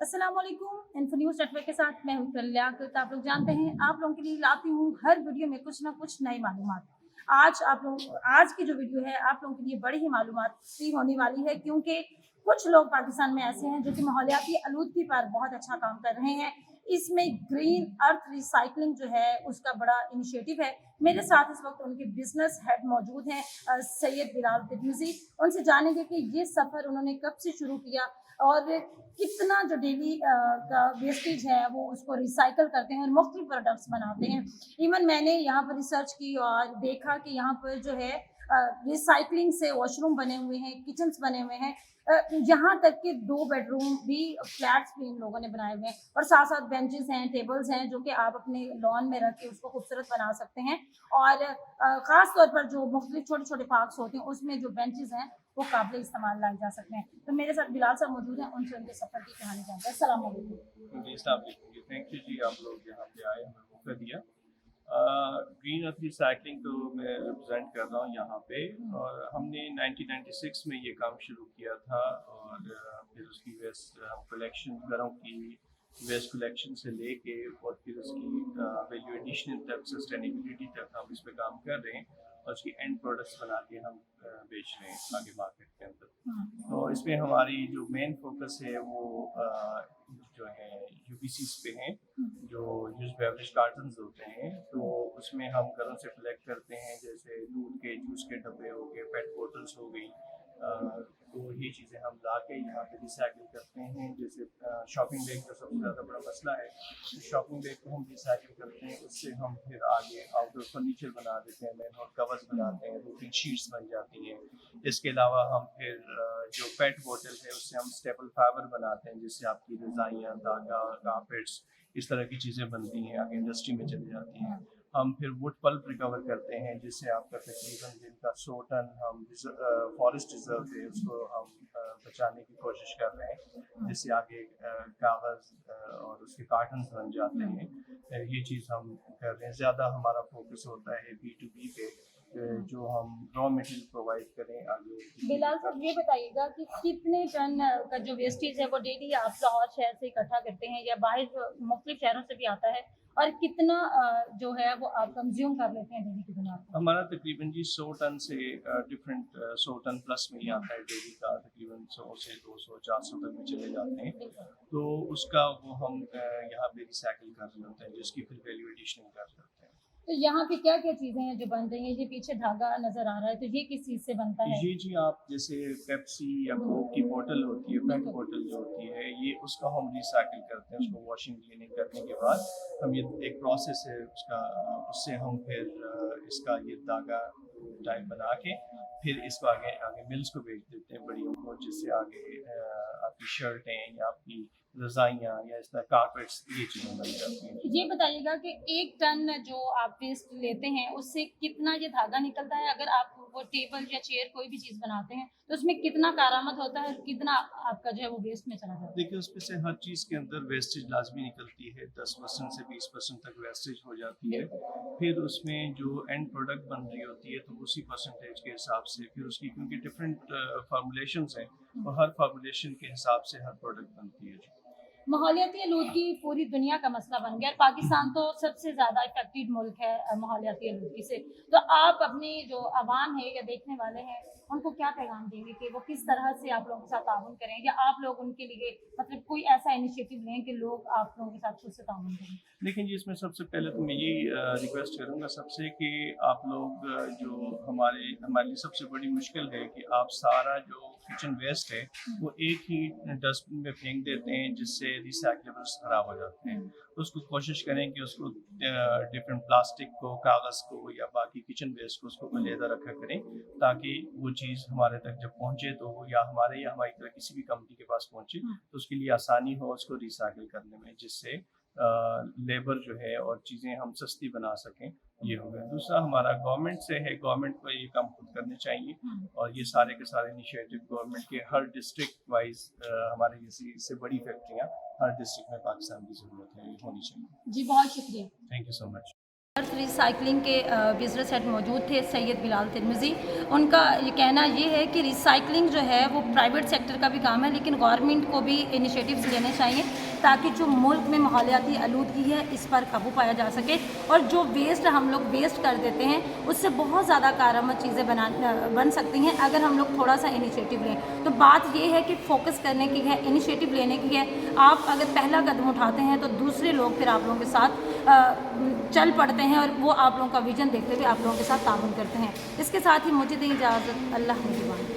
अस्सलाम वालेकुम। Info news network के साथ मैं हूं लियाकत। आप लोग जानते हैं आप लोगों के लिए लाती हूं हर वीडियो में कुछ ना कुछ नई मालूमात। आज की जो वीडियो है आप लोगों के लिए बड़ी ही मालूमाती होने वाली है, क्योंकि कुछ लोग पाकिस्तान में ऐसे हैं जो कि माहौलियाती आलूदगी पर बहुत अच्छा काम कर रहे हैं। इसमें ग्रीन अर्थ रिसाइकलिंग जो है उसका बड़ा इनिशिएटिव है। मेरे साथ इस वक्त उनके बिजनेस हेड मौजूद हैं, सैयद बिलाल तिरमिजी। उनसे जानेंगे कि ये सफ़र उन्होंने कब से शुरू किया और कितना जो डेली का वेस्टेज है वो उसको रिसाइकल करते हैं और मुख्तलिफ प्रोडक्ट्स बनाते हैं। इवन मैंने यहाँ पर रिसर्च की और देखा कि यहाँ पर जो है रिसाइकलिंग से वॉशरूम बने हुए हैं, किचन्स बने हुए हैं, यहाँ तक कि 2 बेडरूम भी फ्लैट्स भी इन लोगों ने बनाए हुए हैं और साथ साथ बेंचेस हैं, टेबल्स हैं जो कि आप अपने लॉन में रख के उसको खूबसूरत बना सकते हैं। और ख़ास तौर पर जो मुख्तलिफ छोटे छोटे पार्क्स होते हैं उसमें जो बेंचेस हैं वो काबिल इस्तेमाल लाए जा सकते हैं। तो मेरे साथ बिलाल साहब मौजूद हैं, उनसे उनके सफ़र की कहानी जानते हैं। अस्सलाम वालेकुम। जी, अस्सलाम वालेकुम जी, थैंक यू जी, आप लोग यहाँ पे आए, हमें मौका दिया। ग्रीन अर्थ रिसाइकलिंग तो मैं रिप्रेजेंट कर रहा हूँ यहाँ पे, और हमने 1996 में ये काम शुरू किया था। और फिर उसकी वेस्ट हम कलेक्शन, घरों की वेस्ट कलेक्शन से लेके और फिर उसकी वैल्यू एडिशन तक, सस्टेनेबिलिटी तक हम इस पे काम कर रहे हैं और उसकी एंड प्रोडक्ट्स बना के हम बेच रहे हैं आगे मार्केट के अंदर। तो इसमें हमारी जो मेन फोकस है वो जो है यूपीसीज पे हैं, जो यूज बेवरेज कार्टन्स होते हैं। तो उसमें हम घरों से कलेक्ट करते हैं, जैसे दूध के, जूस के डब्बे हो गए, पेट बोटल्स हो गई। तो ये चीज़ें हम ला के यहाँ पे रिसाइकिल करते हैं। जैसे शॉपिंग बैग का सबसे ज़्यादा बड़ा मसला है, तो शॉपिंग बैग को हम रिसाइकिल करते हैं, उससे हम फिर आगे आउटडोर फर्नीचर बना देते हैं, मैनहोल कवर्स बनाते हैं, रूफिंग शीट्स बन जाती हैं। इसके अलावा हम फिर जो पेट बोतल है उससे हम स्टेपल फाइबर बनाते हैं, जिससे आपकी रज़ाइयाँ, धागा, कारपेट्स, इस तरह की चीज़ें बनती हैं, आगे इंडस्ट्री में चली जाती हैं। हम फिर वुड पल्प रिकवर करते हैं, जिससे आपका तकरीबन दिन का 100 टन हम फॉरेस्ट रिजर्व है उसको हम बचाने की कोशिश कर रहे हैं, जिससे आगे कागज़ और उसके कार्टन्स बन जाते हैं। ये चीज़ हम कर रहे हैं। ज़्यादा हमारा फोकस होता है B2B पे, जो हम रॉ मटेरियल प्रोवाइड करें आगे। बिलाल साहब ये बताइएगा कि कितने टन का जो वेस्टेज है वो डेली आप लाहौर शहर से इकट्ठा करते हैं या बाहर मुख्तलिफ शहरों से भी आता है, और कितना जो है वो आप कंज्यूम कर लेते हैं डेली की बुनियाद पर? हमारा तकरीबन जी 100 टन से डिफरेंट 100 टन प्लस में ही आता है डेली का, तकरीबन 100 से 200 400 तक में चले जाते हैं। तो उसका वो हम यहाँ पे रिसाइकिल कर रहे होते हैं, जिसकी फिर वैल्यू एडिशनिंग कर रहे होते हैं। तो यहाँ पे क्या क्या चीज़ें हैं जो बन रही हैं? ये पीछे धागा नजर आ रहा है, तो ये किस चीज़ से बनता है? ये जी, आप जैसे पेप्सी या कोक की बोतल होती है, पेट बोतल जो होती है, ये उसका हम रिसाइकिल करते हैं। उसको वॉशिंग क्लीनिंग करने के बाद हम, ये एक प्रोसेस है उसका, उससे हम फिर इसका ये धागा टाइप बना के फिर इसको आगे आगे मिल्स को बेच देते हैं, बड़ियों को, जिससे आगे आपकी शर्टें या आपकी रज़ाइयाँ या इस तरह कारपेट्स, ये चीज़ें बन जाती हैं। ये बताइएगा कि 1 टन जो आप वेस्ट लेते हैं उससे कितना ये धागा निकलता है? अगर आप वो टेबल या चेयर कोई भी चीज़ बनाते हैं तो उसमें कितना कारामद होता है और कितना आपका जो है वो वेस्ट में चला जाता है? देखिए, उसमें से हर चीज़ के अंदर वेस्टेज लाजमी निकलती है, 10% से 20% तक वेस्टेज हो जाती है। फिर उसमें जो एंड प्रोडक्ट बन रही होती है, तो उसी परसेंटेज के हिसाब से फिर उसकी, क्योंकि डिफरेंट फार्मूलेशंस हैं, और हर फार्मूलेशन के हिसाब से हर प्रोडक्ट बनती है। माहौलियाती आलूदगी पूरी दुनिया का मसला बन गया और पाकिस्तान तो सबसे ज़्यादा इफेक्टेड मुल्क है माहौलियाती आलूदगी से। तो आप अपनी जो आवाम है या देखने वाले हैं उनको क्या पैगाम देंगे कि वो किस तरह से आप लोगों के साथ ताउन करें, या आप लोग उनके लिए मतलब कोई ऐसा इनिशिएटिव लें कि लोग आप लोगों के साथ खुद से ताउन करें? लेकिन जी, इसमें सबसे पहले तो मैं यही रिक्वेस्ट करूँगा सबसे कि आप लोग जो हमारे लिए सबसे बड़ी मुश्किल है कि आप सारा जो किचन वेस्ट है वो एक ही डस्टबिन में फेंक देते हैं, जिससे रिसाइक्लेबल्स खराब हो जाते हैं। तो उसको कोशिश करें कि उसको डिफरेंट प्लास्टिक को, कागज़ को या बाकी किचन वेस्ट को, उसको अलहदा रखा करें, ताकि वो चीज़ हमारे तक जब पहुँचे तो वो या हमारी तरह किसी भी कंपनी के पास पहुँचे तो उसके लिए आसानी हो उसको रिसाइकिल करने में, जिससे लेबर जो है और चीज़ें हम सस्ती बना सकें। ये हो गया। दूसरा हमारा गवर्नमेंट से है, गवर्नमेंट को ये काम खुद करने चाहिए, और ये सारे के सारे इनिशिएटिव गवर्नमेंट के हर डिस्ट्रिक्ट वाइज, हमारे जैसी इससे बड़ी फैक्ट्रियाँ हर डिस्ट्रिक्ट में पाकिस्तान की ज़रूरत है, ये होनी चाहिए। जी बहुत शुक्रिया। Thank you so much. Recycling کے بزنس ہیڈ موجود تھے سید بلال ترمذی. ان کا یہ کہنا یہ ہے کہ ریسائکلنگ جو ہے وہ پرائیویٹ سیکٹر کا بھی کام ہے, لیکن گورنمنٹ کو بھی انیشیٹوز لینے چاہیے تاکہ جو ملک میں ماحولیاتی آلودگی ہے اس پر قابو پایا جا سکے. اور جو ویسٹ ہم لوگ ویسٹ کر دیتے ہیں اس سے بہت زیادہ کارآمد چیزیں بن سکتی ہیں اگر ہم لوگ تھوڑا سا انیشیٹو لیں. تو بات یہ ہے کہ فوکس کرنے کی ہے, انیشیٹو لینے کی ہے. آپ اگر پہلا قدم اٹھاتے ہیں تو دوسرے لوگ پھر آپ لوگوں کے ساتھ چل پڑتے ہیں اور وہ آپ لوگوں کا ویژن دیکھتے ہوئے آپ لوگوں کے ساتھ تعاون کرتے ہیں. اس کے ساتھ ہی مجھے دیں اجازت. اللہ نگہبان.